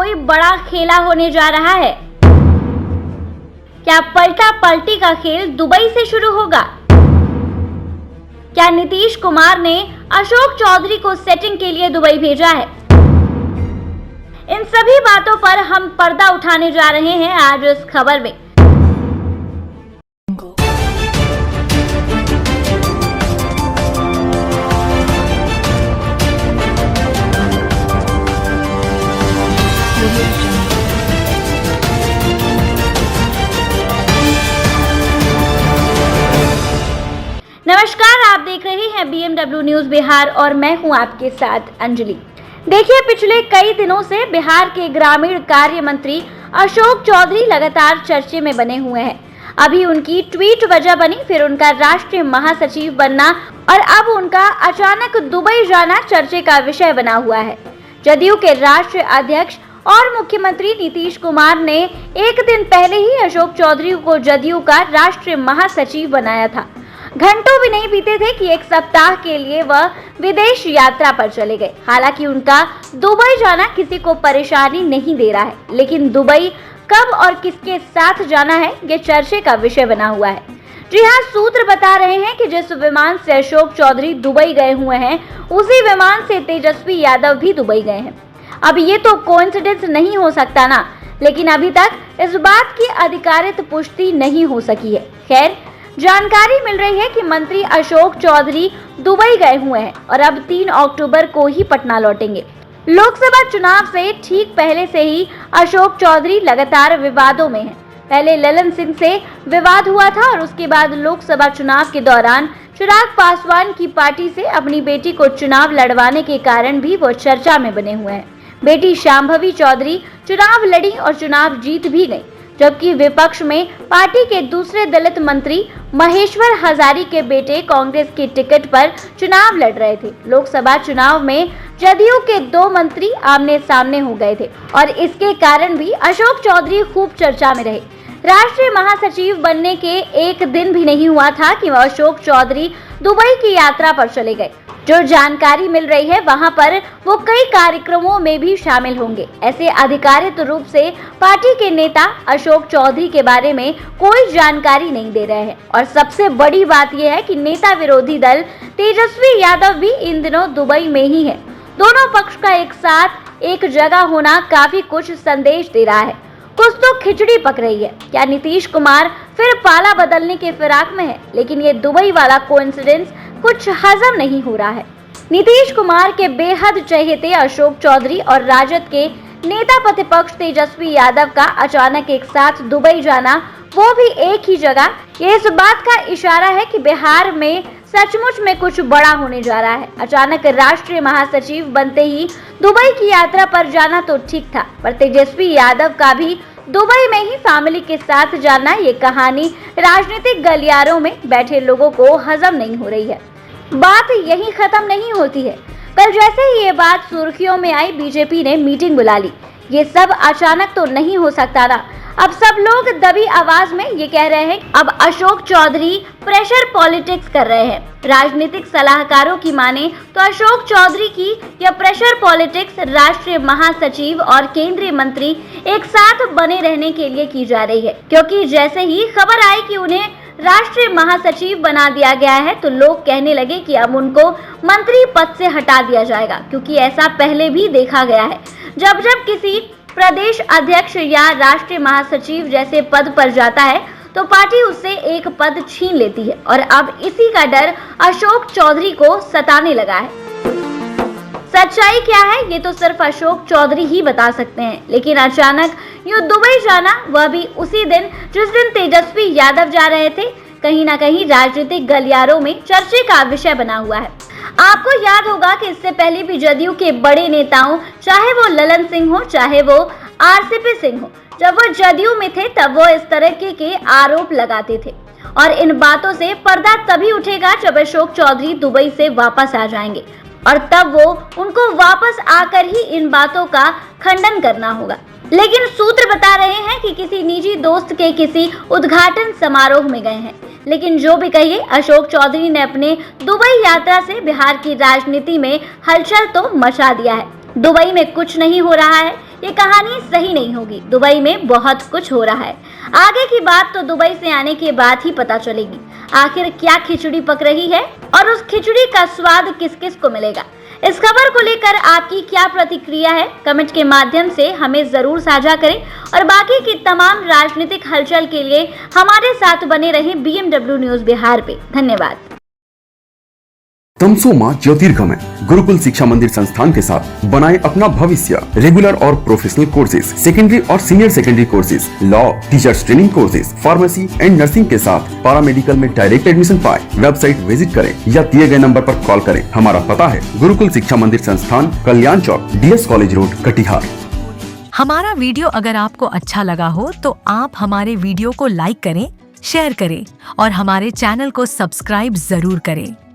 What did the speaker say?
कोई बड़ा खेला होने जा रहा है? क्या पलटा पलटी का खेल दुबई से शुरू होगा? क्या नीतीश कुमार ने अशोक चौधरी को सेटिंग के लिए दुबई भेजा है? इन सभी बातों पर हम पर्दा उठाने जा रहे हैं आज इस खबर में। नमस्कार, आप देख रहे हैं BMW न्यूज बिहार और मैं हूं आपके साथ अंजलि। देखिए, पिछले कई दिनों से बिहार के ग्रामीण कार्य मंत्री अशोक चौधरी लगातार चर्चे में बने हुए हैं। अभी उनकी ट्वीट वजह बनी, फिर उनका राष्ट्रीय महासचिव बनना और अब उनका अचानक दुबई जाना चर्चे का विषय बना हुआ है। जदयू के राष्ट्रीय अध्यक्ष और मुख्यमंत्री नीतीश कुमार ने एक दिन पहले ही अशोक चौधरी को जदयू का राष्ट्रीय महासचिव बनाया था। घंटों भी नहीं बीते थे कि एक सप्ताह के लिए वह विदेश यात्रा पर चले गए। हालांकि उनका दुबई जाना किसी को परेशानी नहीं दे रहा है, लेकिन दुबई कब और किसके साथ जाना है, ये चर्चे का विषय बना हुआ है। जी हाँ, सूत्र बता रहे हैं कि जिस विमान से अशोक चौधरी दुबई गए हुए हैं, उसी विमान से तेजस्वी यादव भी दुबई गए हैं। अब ये तो कोइंसिडेंस नहीं हो सकता ना, लेकिन अभी तक इस बात की आधिकारिक पुष्टि नहीं हो सकी है। खैर, जानकारी मिल रही है कि मंत्री अशोक चौधरी दुबई गए हुए हैं और अब 3 अक्टूबर को ही पटना लौटेंगे। लोकसभा चुनाव से ठीक पहले से ही अशोक चौधरी लगातार विवादों में हैं। पहले ललन सिंह से विवाद हुआ था और उसके बाद लोकसभा चुनाव के दौरान चिराग पासवान की पार्टी से अपनी बेटी को चुनाव लड़वाने के कारण भी वो चर्चा में बने हुए हैं। बेटी शांभवी चौधरी चुनाव लड़ी और चुनाव जीत भी गई, जबकि विपक्ष में पार्टी के दूसरे दलित मंत्री महेश्वर हजारी के बेटे कांग्रेस के टिकट पर चुनाव लड़ रहे थे। लोकसभा चुनाव में जदयू के 2 मंत्री आमने सामने हो गए थे और इसके कारण भी अशोक चौधरी खूब चर्चा में रहे। राष्ट्रीय महासचिव बनने के एक दिन भी नहीं हुआ था कि अशोक चौधरी दुबई की यात्रा पर चले गए। जो जानकारी मिल रही है, वहां पर वो कई कार्यक्रमों में भी शामिल होंगे। ऐसे आधिकारिक रूप से पार्टी के नेता अशोक चौधरी के बारे में कोई जानकारी नहीं दे रहे हैं और सबसे बड़ी बात यह है कि नेता विरोधी दल तेजस्वी यादव भी इन दिनों दुबई में ही है। दोनों पक्ष का एक साथ एक जगह होना काफी कुछ संदेश दे रहा है। कुछ तो खिचड़ी पक रही है। क्या नीतीश कुमार फिर पाला बदलने के फिराक में है? लेकिन ये दुबई वाला कोइंसिडेंस कुछ हजम नहीं हो रहा है। नीतीश कुमार के बेहद चहेते अशोक चौधरी और राजद के नेता प्रतिपक्ष तेजस्वी यादव का अचानक एक साथ दुबई जाना, वो भी एक ही जगह, ये इस बात का इशारा है कि बिहार में सचमुच में कुछ बड़ा होने जा रहा है। अचानक राष्ट्रीय महासचिव बनते ही दुबई की यात्रा पर जाना तो ठीक था, पर तेजस्वी यादव का भी दुबई में ही फैमिली के साथ जाना, ये कहानी राजनीतिक गलियारों में बैठे लोगों को हजम नहीं हो रही है। बात यहीं खत्म नहीं होती है। कल जैसे ही ये बात सुर्खियों में आई, बीजेपी ने मीटिंग बुला ली। ये सब अचानक तो नहीं हो सकता ना। अब सब लोग दबी आवाज में ये कह रहे हैं, अब अशोक चौधरी प्रेशर पॉलिटिक्स कर रहे हैं। राजनीतिक सलाहकारों की माने तो अशोक चौधरी की यह प्रेशर पॉलिटिक्स राष्ट्रीय महासचिव और केंद्रीय मंत्री एक साथ बने रहने के लिए की जा रही है, क्योंकि जैसे ही खबर आई कि उन्हें राष्ट्रीय महासचिव बना दिया गया है, तो लोग कहने लगे कि अब उनको मंत्री पद से हटा दिया जाएगा, क्योंकि ऐसा पहले भी देखा गया है। जब जब किसी प्रदेश अध्यक्ष या राष्ट्रीय महासचिव जैसे पद पर जाता है, तो पार्टी उससे एक पद छीन लेती है और अब इसी का डर अशोक चौधरी को सताने लगा है। सच्चाई क्या है, ये तो सिर्फ अशोक चौधरी ही बता सकते हैं, लेकिन अचानक यूं दुबई जाना, वह भी उसी दिन जिस दिन तेजस्वी यादव जा रहे थे, कहीं ना कहीं राजनीतिक गलियारों में चर्चे का विषय बना हुआ है। आपको याद होगा कि इससे पहले भी जदयू के बड़े नेताओं, चाहे वो ललन सिंह हो, चाहे वो आरसीपी सिंह हो, जब वो जदयू में थे तब वो इस तरह के आरोप लगाते थे और इन बातों से पर्दा तभी उठेगा जब अशोक चौधरी दुबई से वापस आ जाएंगे और तब वो उनको वापस आकर ही इन बातों का खंडन करना होगा। लेकिन सूत्र बता रहे हैं कि किसी निजी दोस्त के किसी उद्घाटन समारोह में गए हैं। लेकिन जो भी कहिए, अशोक चौधरी ने अपने दुबई यात्रा से बिहार की राजनीति में हलचल तो मचा दिया है। दुबई में कुछ नहीं हो रहा है, ये कहानी सही नहीं होगी। दुबई में बहुत कुछ हो रहा है। आगे की बात तो दुबई से आने के बाद ही पता चलेगी। आखिर क्या खिचड़ी पक रही है और उस खिचड़ी का स्वाद किस किस को मिलेगा। इस खबर को लेकर आपकी क्या प्रतिक्रिया है, कमेंट के माध्यम से हमें जरूर साझा करें और बाकी की तमाम राजनीतिक हलचल के लिए हमारे साथ बने रहें BMW न्यूज बिहार पे। धन्यवाद। तमसोमा ज्योतिर्गमय गुरुकुल शिक्षा मंदिर संस्थान के साथ बनाए अपना भविष्य। रेगुलर और प्रोफेशनल कोर्सेज, सेकेंडरी और senior secondary courses, law, teachers training courses, pharmacy and nursing के साथ पैरामेडिकल में डायरेक्ट एडमिशन पाए। वेबसाइट विजिट करें या दिए गए नंबर पर कॉल करें। हमारा पता है गुरुकुल शिक्षा मंदिर संस्थान, कल्याण चौक, DS कॉलेज रोड, कटिहार। हमारा वीडियो अगर आपको अच्छा लगा हो तो आप हमारे वीडियो को लाइक करें, शेयर करें और हमारे चैनल को सब्सक्राइब जरूर करें।